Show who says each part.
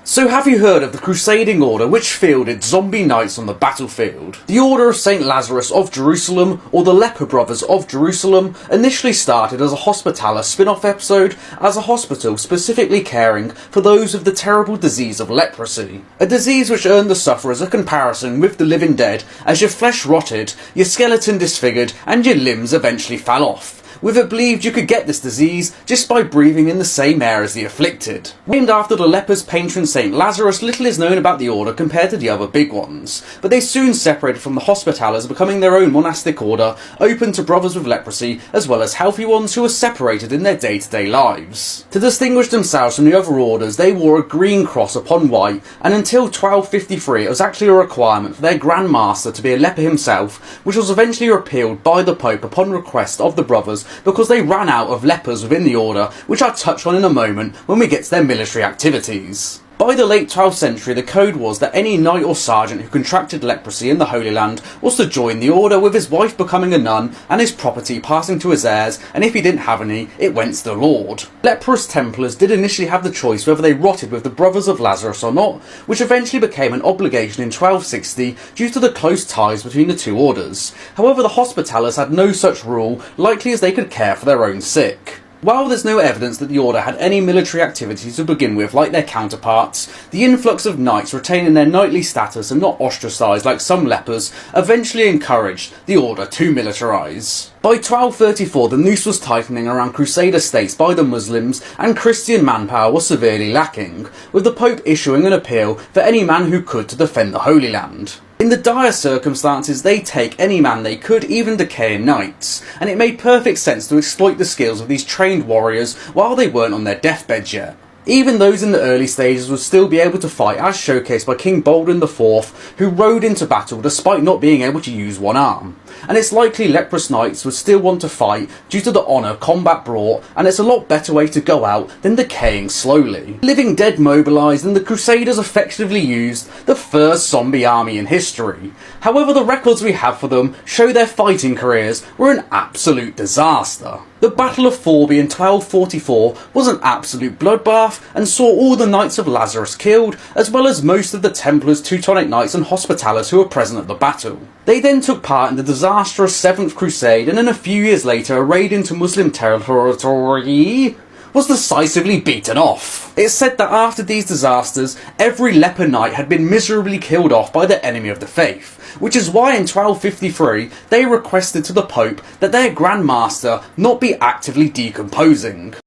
Speaker 1: So have you heard of the Crusading Order which fielded zombie knights on the battlefield? The Order of St. Lazarus of Jerusalem, or the Leper Brothers of Jerusalem, initially started as a Hospitaller spin-off episode as a hospital specifically caring for those with the terrible disease of leprosy. A disease which earned the sufferers a comparison with the living dead as your flesh rotted, your skeleton disfigured and your limbs eventually fell off, with it believed you could get this disease just by breathing in the same air as the afflicted. Named after the leper's patron St. Lazarus, little is known about the order compared to the other big ones, but they soon separated from the Hospitallers, becoming their own monastic order, open to brothers with leprosy, as well as healthy ones who were separated in their day-to-day lives. To distinguish themselves from the other orders, they wore a green cross upon white, and until 1253 it was actually a requirement for their Grand Master to be a leper himself, which was eventually repealed by the Pope upon request of the brothers because they ran out of lepers within the order, which I'll touch on in a moment when we get to their military activities. By the late 12th century, the code was that any knight or sergeant who contracted leprosy in the Holy Land was to join the order, with his wife becoming a nun and his property passing to his heirs, and if he didn't have any, it went to the Lord. Leprous Templars did initially have the choice whether they rotted with the Brothers of Lazarus or not, which eventually became an obligation in 1260 due to the close ties between the two orders. However, the Hospitallers had no such rule, likely as they could care for their own sick. While there's no evidence that the Order had any military activities to begin with like their counterparts, the influx of knights retaining their knightly status and not ostracised like some lepers eventually encouraged the Order to militarise. By 1234 the noose was tightening around Crusader states by the Muslims and Christian manpower was severely lacking, with the Pope issuing an appeal for any man who could to defend the Holy Land. In the dire circumstances, they take any man they could, even decaying knights, and it made perfect sense to exploit the skills of these trained warriors while they weren't on their deathbeds yet. Even those in the early stages would still be able to fight, as showcased by King Baldwin IV, who rode into battle despite not being able to use one arm. And it's likely leprous knights would still want to fight due to the honour combat brought, and it's a lot better way to go out than decaying slowly. Living Dead mobilised, and the Crusaders effectively used the first zombie army in history. However, the records we have for them show their fighting careers were an absolute disaster. The Battle of Forby in 1244 was an absolute bloodbath and saw all the Knights of Lazarus killed, as well as most of the Templars, Teutonic Knights and Hospitallers who were present at the battle. They then took part in the disastrous 7th Crusade, and then a few years later a raid into Muslim territory was decisively beaten off. It's said that after these disasters, every leper knight had been miserably killed off by the enemy of the faith, which is why in 1253 they requested to the Pope that their Grand Master not be actively decomposing.